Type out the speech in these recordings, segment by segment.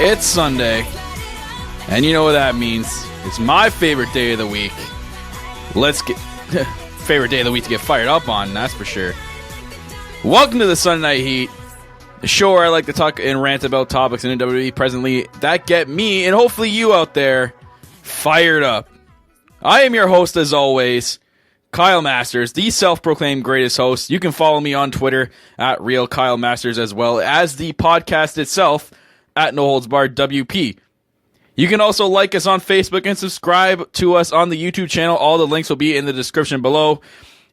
It's Sunday, and you know what that means. It's my favorite day of the week. Let's get... favorite day of the week to get fired up on, that's for sure. Welcome to the Sunday Night Heat, the show where I like to talk and rant about topics in WWE presently that get me, and hopefully you out there, fired up. I am your host, as always, Kyle Masters, the self-proclaimed greatest host. You can follow me on Twitter at RealKyleMasters, as well as the podcast itself at No Holds Barred WP. You can also like us on Facebook and subscribe to us on the YouTube channel. All the links will be in the description below.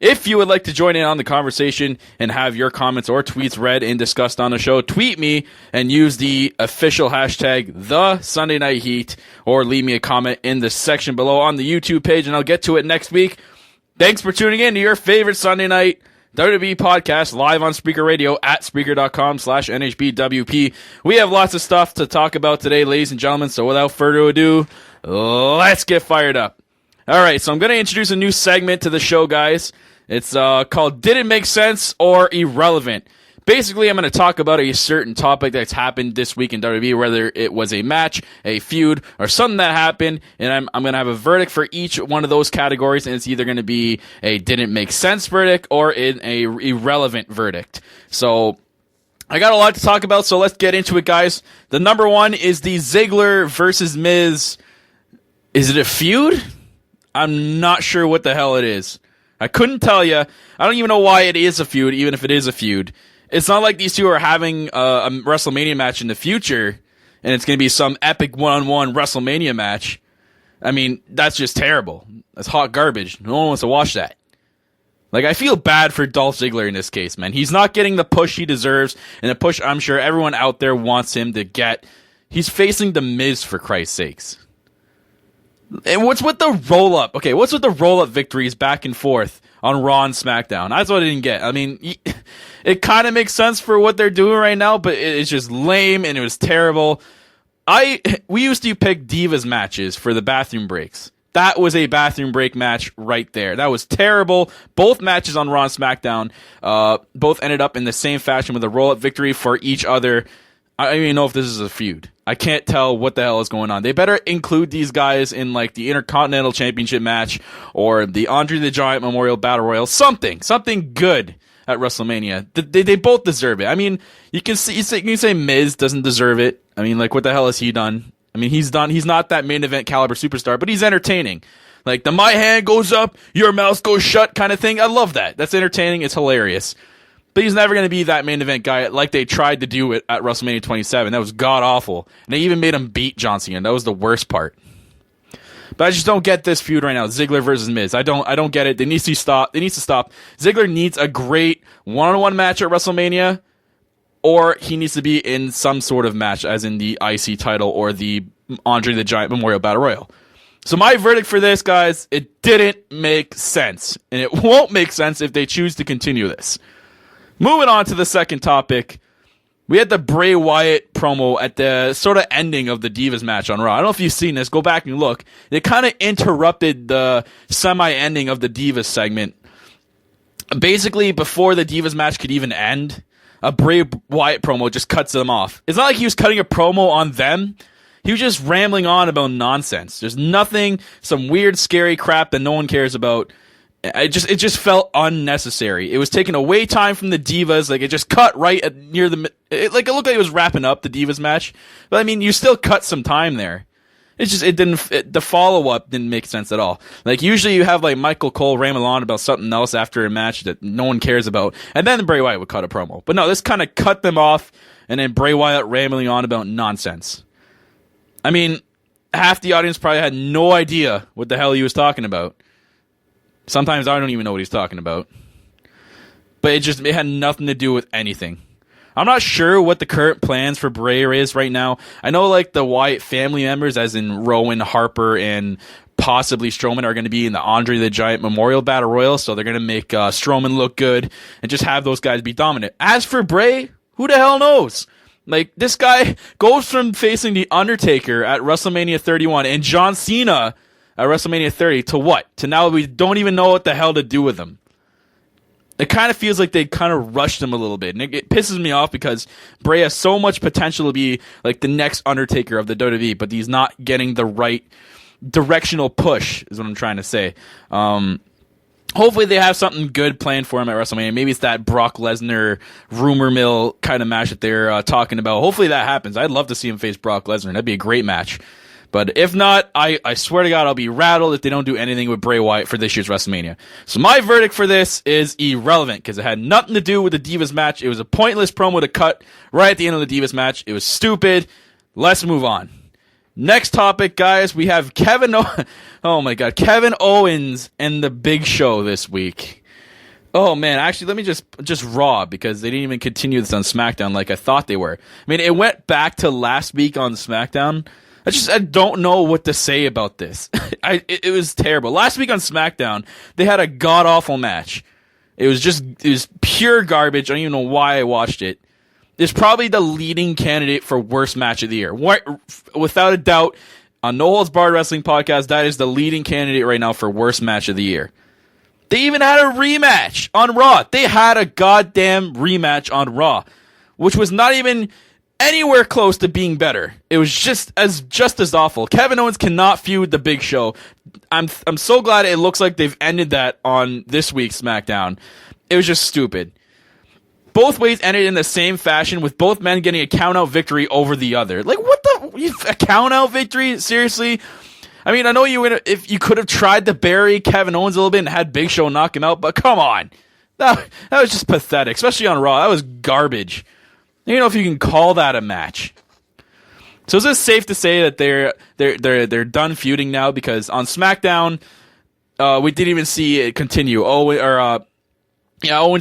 If you would like to join in on the conversation and have your comments or tweets read and discussed on the show, tweet me and use the official hashtag #TheSundayNightHeat, or leave me a comment in the section below on the YouTube page, and I'll get to it next week. Thanks for tuning in to your favorite Sunday night WWE podcast live on Spreaker Radio at Spreaker.com/NHBWP. We have lots of stuff to talk about today, ladies and gentlemen, so without further ado, let's get fired up. Alright, so I'm going to introduce a new segment to the show, guys. It's called Did It Make Sense or Irrelevant? Basically, I'm going to talk about a certain topic that's happened this week in WWE, whether it was a match, a feud, or something that happened, and I'm going to have a verdict for each one of those categories, and it's either going to be a didn't make sense verdict or an irrelevant verdict. So, I got a lot to talk about, so let's get into it, guys. The number one is the Ziggler versus Miz. Is it a feud? I'm not sure what the hell it is. I couldn't tell you. I don't even know why it is a feud, even if it is a feud. It's not like these two are having a WrestleMania match in the future, and it's going to be some epic one-on-one WrestleMania match. I mean, that's just terrible. That's hot garbage. No one wants to watch that. Like, I feel bad for Dolph Ziggler in this case, man. He's not getting the push he deserves, and the push I'm sure everyone out there wants him to get. He's facing The Miz, for Christ's sakes. And what's with the roll-up? Okay, what's with the roll-up victories back and forth on Raw and SmackDown? That's what I didn't get. I mean, it kind of makes sense for what they're doing right now, but it's just lame and it was terrible. We used to pick Divas matches for the bathroom breaks. That was a bathroom break match right there. That was terrible. Both matches on Raw and SmackDown both ended up in the same fashion with a roll-up victory for each other. I don't even know if this is a feud. I can't tell what the hell is going on. They better include these guys in like the Intercontinental Championship match or the Andre the Giant Memorial Battle Royal. Something good at WrestleMania. They both deserve it. I mean, you can say Miz doesn't deserve it. I mean, like, what the hell has he done? I mean, he's not that main event caliber superstar, but he's entertaining. Like the my hand goes up, your mouth goes shut kind of thing. I love that. That's entertaining. It's hilarious. But he's never going to be that main event guy like they tried to do it at WrestleMania 27. That was god-awful. And they even made him beat John Cena. That was the worst part. But I just don't get this feud right now. Ziggler versus Miz. I don't get it. They need to stop. Ziggler needs a great one-on-one match at WrestleMania, or he needs to be in some sort of match, as in the IC title or the Andre the Giant Memorial Battle Royal. So my verdict for this, guys, it didn't make sense. And it won't make sense if they choose to continue this. Moving on to the second topic, we had the Bray Wyatt promo at the sort of ending of the Divas match on Raw. I don't know if you've seen this. Go back and look. It kind of interrupted the semi-ending of the Divas segment. Basically, before the Divas match could even end, a Bray Wyatt promo just cuts them off. It's not like he was cutting a promo on them. He was just rambling on about nonsense. There's nothing, some weird, scary crap that no one cares about. It just felt unnecessary. It was taking away time from the Divas. Like, it just cut right at near the... it looked like it was wrapping up the Divas match. But, I mean, you still cut some time there. The follow-up didn't make sense at all. Like, usually you have, like, Michael Cole rambling on about something else after a match that no one cares about. And then Bray Wyatt would cut a promo. But no, this kind of cut them off. And then Bray Wyatt rambling on about nonsense. I mean, half the audience probably had no idea what the hell he was talking about. Sometimes I don't even know what he's talking about. But it had nothing to do with anything. I'm not sure what the current plans for Bray is right now. I know, like, the Wyatt family members, as in Rowan, Harper, and possibly Strowman, are going to be in the Andre the Giant Memorial Battle Royal, so they're going to make Strowman look good and just have those guys be dominant. As for Bray, who the hell knows? Like, this guy goes from facing The Undertaker at WrestleMania 31 and John Cena at WrestleMania 30 to what? To now we don't even know what the hell to do with him. it kind of feels like they kind of rushed him a little bit. And it pisses me off because Bray has so much potential to be like the next Undertaker of the WWE, but he's not getting the right directional push, is what I'm trying to say. Hopefully they have something good planned for him at WrestleMania. Maybe it's that Brock Lesnar rumor mill kind of match that they're talking about. Hopefully that happens. I'd love to see him face Brock Lesnar. That'd be a great match. But if not, I swear to God, I'll be rattled if they don't do anything with Bray Wyatt for this year's WrestleMania. So my verdict for this is irrelevant because it had nothing to do with the Divas match. It was a pointless promo to cut right at the end of the Divas match. It was stupid. Let's move on. Next topic, guys, we have Kevin Owens and the Big Show this week. Oh, man, actually, let me just Raw, because they didn't even continue this on SmackDown like I thought they were. I mean, it went back to last week on SmackDown. I don't know what to say about this. It was terrible. Last week on SmackDown, they had a god-awful match. It was pure garbage. I don't even know why I watched it. It's probably the leading candidate for worst match of the year. Without a doubt, on No Holds Barred Wrestling Podcast, that is the leading candidate right now for worst match of the year. They even had a rematch on Raw. They had a goddamn rematch on Raw, which was not even anywhere close to being better. It was just as awful. Kevin Owens cannot feud the Big Show. I'm so glad it looks like they've ended that on this week's SmackDown. It was just stupid. Both ways ended in the same fashion, with both men getting a count-out victory over the other. Like, what a count-out victory? Seriously? I mean, I know if you could have tried to bury Kevin Owens a little bit and had Big Show knock him out, but come on. That was just pathetic, especially on Raw. That was garbage. I don't know if you can call that a match. So is it safe to say that they're done feuding now? Because on SmackDown, we didn't even see it continue. Owens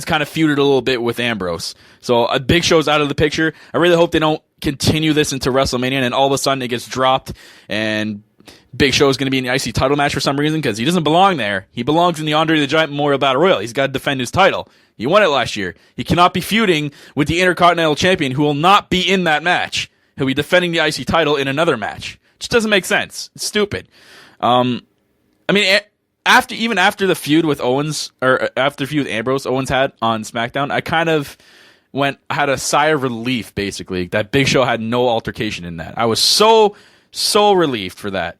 kind of feuded a little bit with Ambrose. So a Big Show's out of the picture. I really hope they don't continue this into WrestleMania and then all of a sudden it gets dropped and Big Show is going to be in the IC title match for some reason, because he doesn't belong there. He belongs in the Andre the Giant Memorial Battle Royal. He's got to defend his title. He won it last year. He cannot be feuding with the Intercontinental Champion, who will not be in that match. He'll be defending the IC title in another match. It just doesn't make sense. It's stupid. I mean, after the feud with Owens, or after the feud with Ambrose Owens had on SmackDown, I kind of had a sigh of relief, basically, that Big Show had no altercation in that. I was so relieved for that.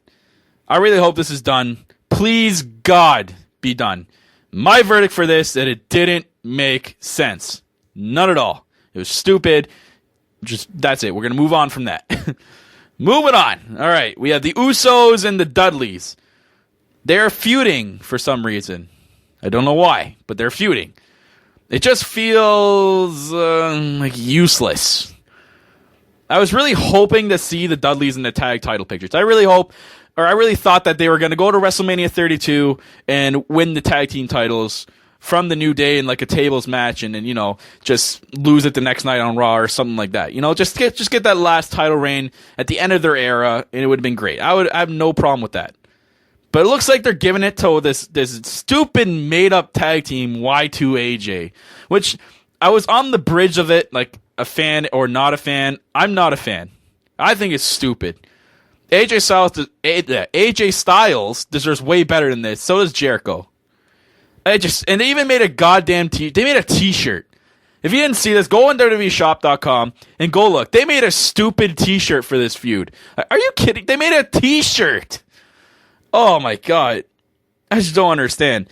I really hope this is done. Please, God, be done. My verdict for this, that it didn't make sense. None at all. It was stupid. That's it. We're going to move on from that. Moving on. All right. We have the Usos and the Dudleys. They're feuding for some reason. I don't know why, but they're feuding. It just feels like useless. I was really hoping to see the Dudleys in the tag title pictures. I really thought that they were going to go to WrestleMania 32 and win the tag team titles from the New Day in like a tables match, and then, just lose it the next night on Raw or something like that. Just get that last title reign at the end of their era, and it would have been great. I have no problem with that. But it looks like they're giving it to this stupid made-up tag team, Y2AJ, which I was on the bridge of it, like a fan or not a fan. I'm not a fan. I think it's stupid. AJ Styles deserves way better than this. So does Jericho. And they even made a goddamn they made a t-shirt. If you didn't see this, go on WWEshop.com and go look. They made a stupid t-shirt for this feud. Are you kidding? They made a t-shirt. Oh my God. I just don't understand.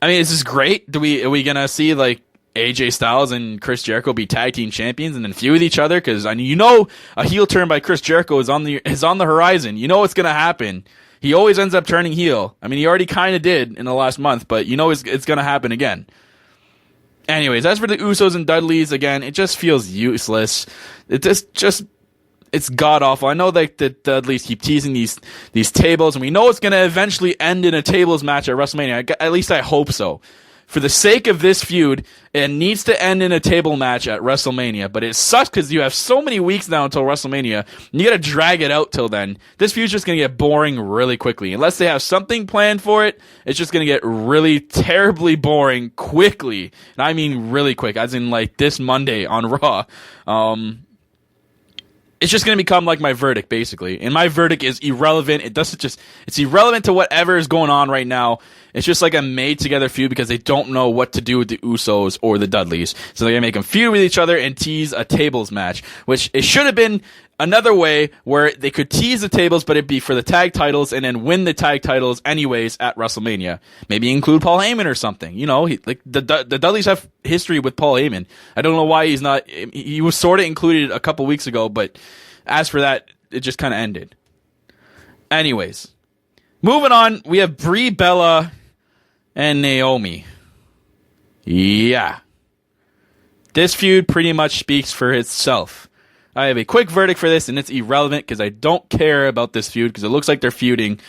I mean, is this great? Are we gonna see like AJ Styles and Chris Jericho be tag team champions and then feud with each other? Because a heel turn by Chris Jericho is on the horizon. You know what's gonna happen. He always ends up turning heel. I mean, he already kind of did in the last month, but it's gonna happen again. Anyways, as for the Usos and Dudleys, again, it just feels useless. It's god awful. I know that the Dudleys keep teasing these tables, and we know it's going to eventually end in a tables match at WrestleMania. At least I hope so. For the sake of this feud, it needs to end in a table match at WrestleMania. But it sucks because you have so many weeks now until WrestleMania, and you got to drag it out till then. This feud's just going to get boring really quickly. Unless they have something planned for it, it's just going to get really terribly boring quickly. And I mean really quick, as in like this Monday on Raw. it's just going to become like my verdict, basically. And my verdict is irrelevant. It's irrelevant to whatever is going on right now. It's just like a made together feud because they don't know what to do with the Usos or the Dudleys. So they're going to make them feud with each other and tease a tables match, which it should have been another way where they could tease the tables, but it'd be for the tag titles and then win the tag titles anyways at WrestleMania. Maybe include Paul Heyman or something. You know, the Dudleys have history with Paul Heyman. I don't know why he's not. He was sort of included a couple weeks ago, but as for that, it just kind of ended. Anyways, moving on, we have Brie Bella and Naomi. Yeah. This feud pretty much speaks for itself. I have a quick verdict for this, and it's irrelevant because I don't care about this feud because it looks like they're feuding.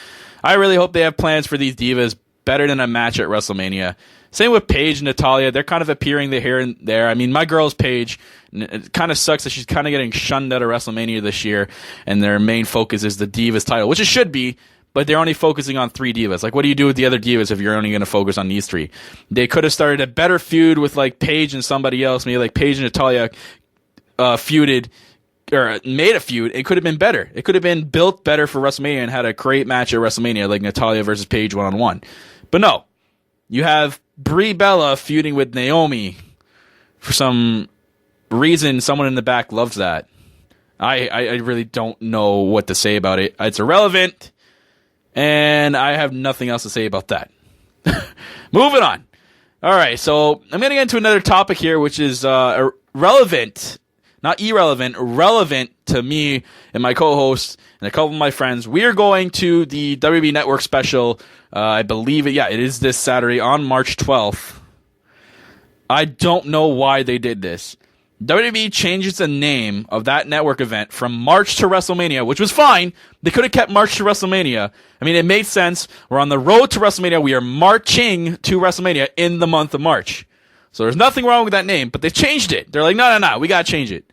I really hope they have plans for these divas better than a match at WrestleMania. Same with Paige and Natalya. They're kind of appearing here and there. I mean, my girl's Paige. It kind of sucks that she's kind of getting shunned out of WrestleMania this year, and their main focus is the Divas title, which it should be, but they're only focusing on 3 divas. Like, what do you do with the other divas if you're only going to focus on these 3? They could have started a better feud with, like, Paige and somebody else. Maybe, like, Paige and Natalya feuded or made a feud. It could have been better. It could have been built better for WrestleMania and had a great match at WrestleMania, like Natalya versus Paige one-on-one. But no. You have Brie Bella feuding with Naomi. For some reason, someone in the back loves that. I really don't know what to say about it. It's irrelevant, and I have nothing else to say about that. Moving on. All right, so I'm going to get into another topic here, which is relevant, not irrelevant, relevant to me and my co-host and a couple of my friends. We are going to the WWE Network special. I believe it. Yeah, it is this Saturday on March 12th. I don't know why they did this. WWE changes the name of that network event from March to WrestleMania, which was fine. They could have kept March to WrestleMania. I mean, it made sense. We're on the road to WrestleMania. We are marching to WrestleMania in the month of March. So there's nothing wrong with that name, but they changed it. They're like, no, we got to change it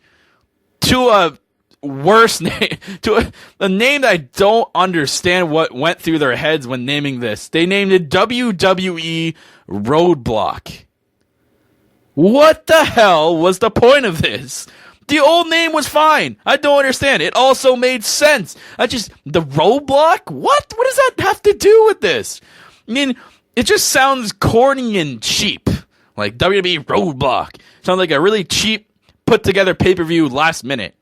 to a worse name, to a name that I don't understand what went through their heads when naming this. They named it WWE Roadblock. What the hell was the point of this? The old name was fine. I don't understand. It also made sense. The Roadblock? What? What does that have to do with this? I mean, it just sounds corny and cheap. Like WWE Roadblock. Sounds like a really cheap, put together pay-per-view last minute.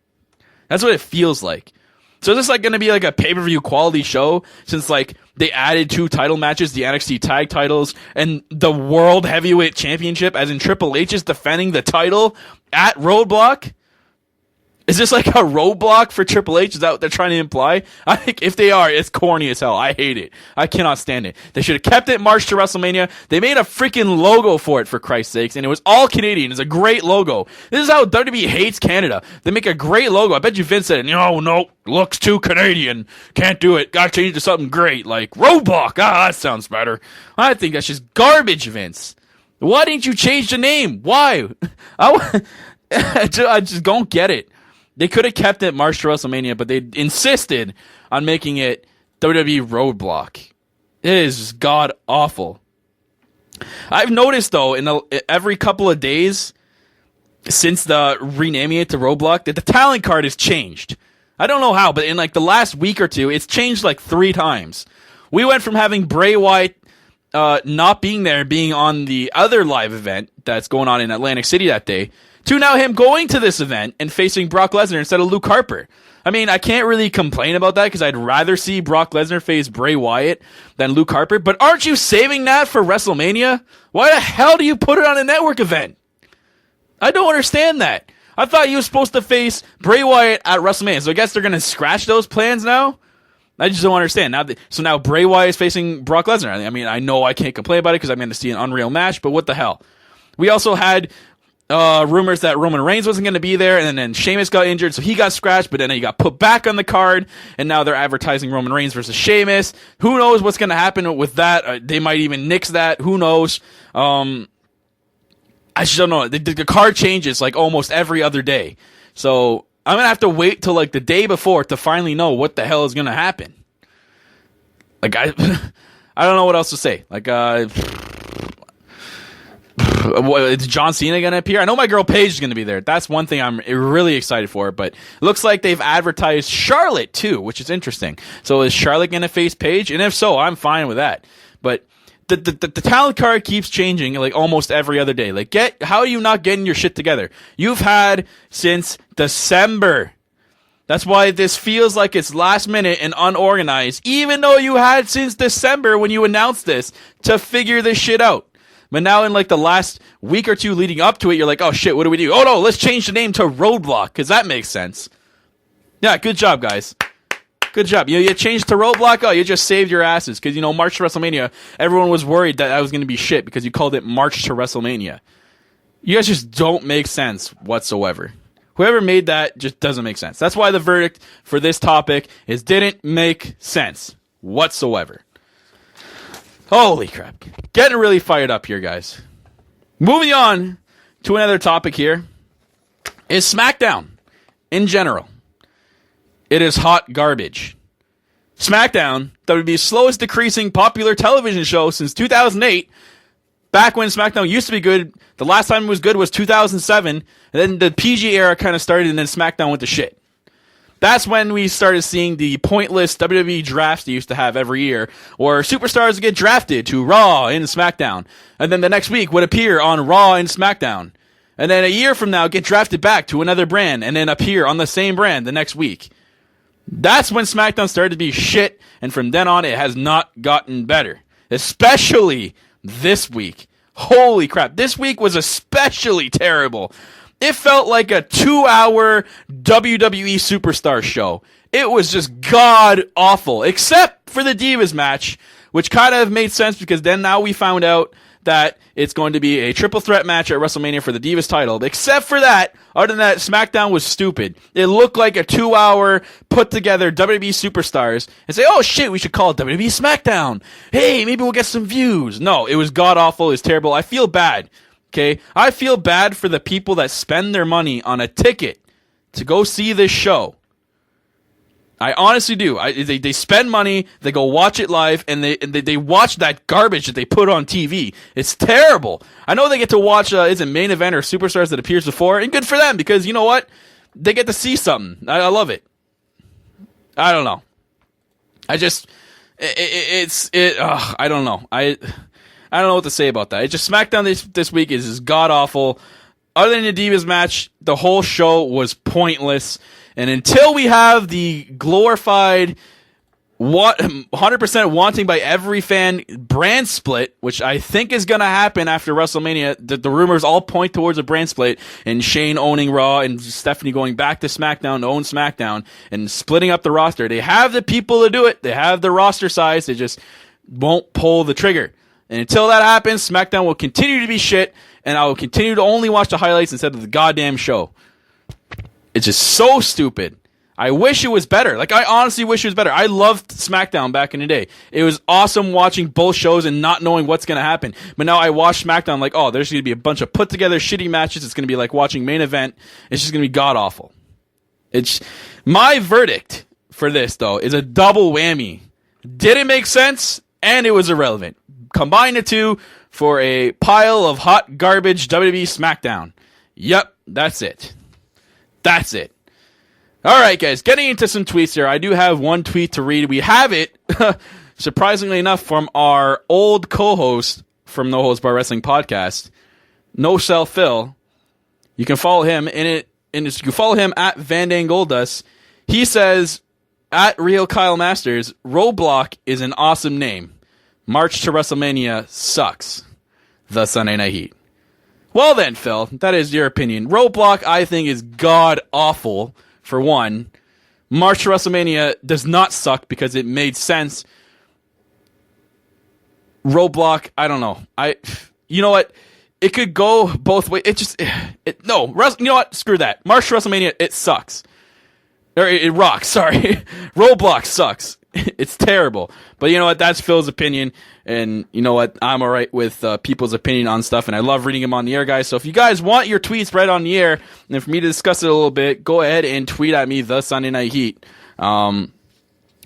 That's what it feels like. So is this like going to be like a pay-per-view quality show since like they added 2 title matches, the NXT tag titles and the World Heavyweight Championship, as in Triple H is defending the title at Roadblock? Is this like a roadblock for Triple H? Is that what they're trying to imply? I think if they are, it's corny as hell. I hate it. I cannot stand it. They should have kept it March to WrestleMania. They made a freaking logo for it, for Christ's sakes, and it was all Canadian. It's a great logo. This is how WWE hates Canada. They make a great logo. I bet you Vince said, no, looks too Canadian. Can't do it. Gotta change it to something great, like Roadblock. That sounds better. I think that's just garbage, Vince. Why didn't you change the name? Why? I just don't get it. They could have kept it March to WrestleMania, but they insisted on making it WWE Roadblock. It is god awful. I've noticed though, every couple of days since the renaming it to Roadblock, that the talent card has changed. I don't know how, but in like the last week or two, it's changed like 3 times. We went from having Bray Wyatt not being there, being on the other live event that's going on in Atlantic City that day, to now him going to this event and facing Brock Lesnar instead of Luke Harper. I mean, I can't really complain about that because I'd rather see Brock Lesnar face Bray Wyatt than Luke Harper. But aren't you saving that for WrestleMania? Why the hell do you put it on a network event? I don't understand that. I thought you were supposed to face Bray Wyatt at WrestleMania. So I guess they're going to scratch those plans now? I just don't understand. Now Bray Wyatt is facing Brock Lesnar. I mean, I know I can't complain about it because I'm going to see an unreal match, but what the hell? We also had rumors that Roman Reigns wasn't going to be there, and then Sheamus got injured, so he got scratched, but then he got put back on the card, and now they're advertising Roman Reigns versus Sheamus. Who knows what's going to happen with that? They might even nix that. Who knows? I just don't know. The card changes like almost every other day. So I'm going to have to wait till like the day before to finally know what the hell is going to happen. Like, I don't know what else to say. Like, Is John Cena going to appear? I know my girl Paige is going to be there. That's one thing I'm really excited for. But it looks like they've advertised Charlotte too, which is interesting. So is Charlotte going to face Paige? And if so, I'm fine with that. But the talent card keeps changing like almost every other day. Like, how are you not getting your shit together? You've had since December. That's why this feels like it's last minute and unorganized, even though you had since December when you announced this to figure this shit out. But now in like the last week or two leading up to it, you're like, oh shit, what do we do? Oh no, let's change the name to Roadblock, because that makes sense. Yeah, good job, guys. Good job. You changed to Roadblock. Oh, you just saved your asses, because March to WrestleMania, everyone was worried that was going to be shit because you called it March to WrestleMania. You guys just don't make sense whatsoever. Whoever made that just doesn't make sense. That's why the verdict for this topic is didn't make sense whatsoever. Holy crap. Getting really fired up here, guys. Moving on to another topic here is SmackDown in general. It is hot garbage. SmackDown, WWE's slowest decreasing popular television show since 2008. Back when SmackDown used to be good, the last time it was good was 2007, and then the PG era kind of started, and then SmackDown went to shit. That's when we started seeing the pointless WWE drafts they used to have every year, where superstars would get drafted to Raw and SmackDown, and then the next week would appear on Raw and SmackDown, and then a year from now get drafted back to another brand, and then appear on the same brand the next week. That's when SmackDown started to be shit, and from then on it has not gotten better. Especially this week. Holy crap. This week was especially terrible. It felt like a 2-hour WWE Superstar show. It was just god awful. Except for the Divas match, which kind of made sense because then now we found out that it's going to be a triple threat match at WrestleMania for the Divas title. Except for that, other than that, SmackDown was stupid. It looked like a 2-hour put together WWE Superstars and say, oh shit, we should call it WWE SmackDown. Hey, maybe we'll get some views. No, it was god awful. It was terrible. I feel bad. Okay? I feel bad for the people that spend their money on a ticket to go see this show. I honestly do. They spend money, they go watch it live, and they watch that garbage that they put on TV. It's terrible. I know they get to watch, is it Main Event or Superstars that appears before, and good for them, because you know what? They get to see something. I love it. I don't know. I just, I don't know. I don't know what to say about that. It just, SmackDown this week is god awful. Other than the Divas match, the whole show was pointless. And until we have the glorified 100% wanting by every fan brand split, which I think is going to happen after WrestleMania, the rumors all point towards a brand split, and Shane owning Raw and Stephanie going back to SmackDown to own SmackDown and splitting up the roster. They have the people to do it. They have the roster size. They just won't pull the trigger. And until that happens, SmackDown will continue to be shit, and I will continue to only watch the highlights instead of the goddamn show. It's just so stupid. I wish it was better. Like, I honestly wish it was better. I loved SmackDown back in the day. It was awesome watching both shows and not knowing what's going to happen. But now I watch SmackDown like, oh, there's going to be a bunch of put-together shitty matches. It's going to be like watching Main Event. It's just going to be god-awful. My verdict for this, though, is a double whammy. Didn't make sense, and it was irrelevant. Combine the two for a pile of hot garbage WWE SmackDown. Yep, that's it. That's it. All right, guys, getting into some tweets here. I do have one tweet to read. We have it, surprisingly enough, from our old co-host from No Holds Barred Wrestling Podcast, No Cell Phil. You can follow him you can follow him at Vandangoldus. He says, at Real Kyle Masters, Roadblock is an awesome name. March to WrestleMania sucks. The Sunday Night Heat. Well then, Phil, that is your opinion. Roadblock, I think, is god-awful, for one. March to WrestleMania does not suck because it made sense. Roadblock, I don't know. You know what? It could go both ways. You know what? Screw that. March to WrestleMania, it sucks. Or it rocks, sorry. Roadblock sucks. It's terrible. But you know what? That's Phil's opinion. And you know what? I'm all right with people's opinion on stuff. And I love reading them on the air, guys. So if you guys want your tweets read on the air and for me to discuss it a little bit, go ahead and tweet at me, The Sunday Night Heat. But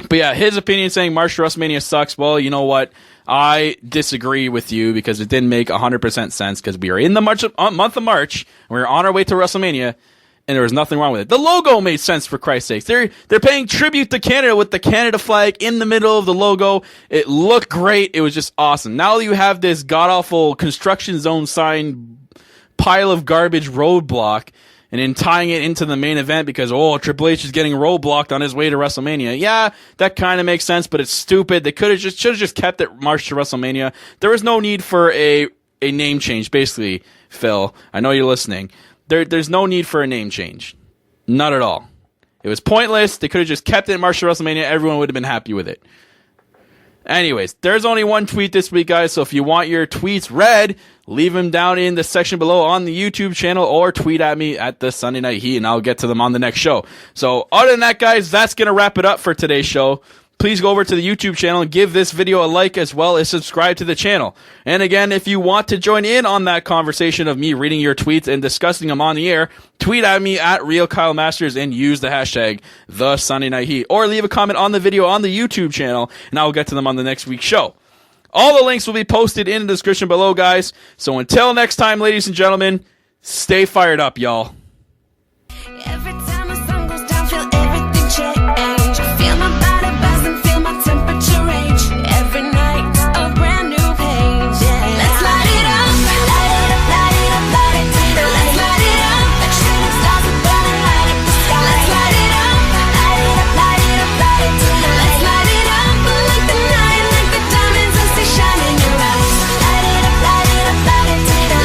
yeah, his opinion saying March to WrestleMania sucks. Well, you know what? I disagree with you because it didn't make 100% sense because we were in the month of March, and we were on our way to WrestleMania, and there was nothing wrong with it. The logo made sense, for Christ's sakes. They're paying tribute to Canada with the Canada flag in the middle of the logo. It looked great. It was just awesome. Now you have this god-awful construction zone sign pile of garbage roadblock, and then tying it into the main event because, Triple H is getting roadblocked on his way to WrestleMania. Yeah, that kind of makes sense, but it's stupid. They should have just kept it March to WrestleMania. There was no need for a name change, basically, Phil. I know you're listening. There's no need for a name change. Not at all. It was pointless. They could have just kept it March to WrestleMania. Everyone would have been happy with it. Anyways, there's only one tweet this week, guys, so if you want your tweets read, leave them down in the section below on the YouTube channel or tweet at me at the Sunday Night Heat, and I'll get to them on the next show. So, other than that, guys, that's going to wrap it up for today's show. Please go over to the YouTube channel and give this video a like as well as subscribe to the channel. And again, if you want to join in on that conversation of me reading your tweets and discussing them on the air, tweet at me at RealKyleMasters and use the hashtag #TheSundayNightHeat. Or leave a comment on the video on the YouTube channel, and I will get to them on the next week's show. All the links will be posted in the description below, guys. So until next time, ladies and gentlemen, stay fired up, y'all.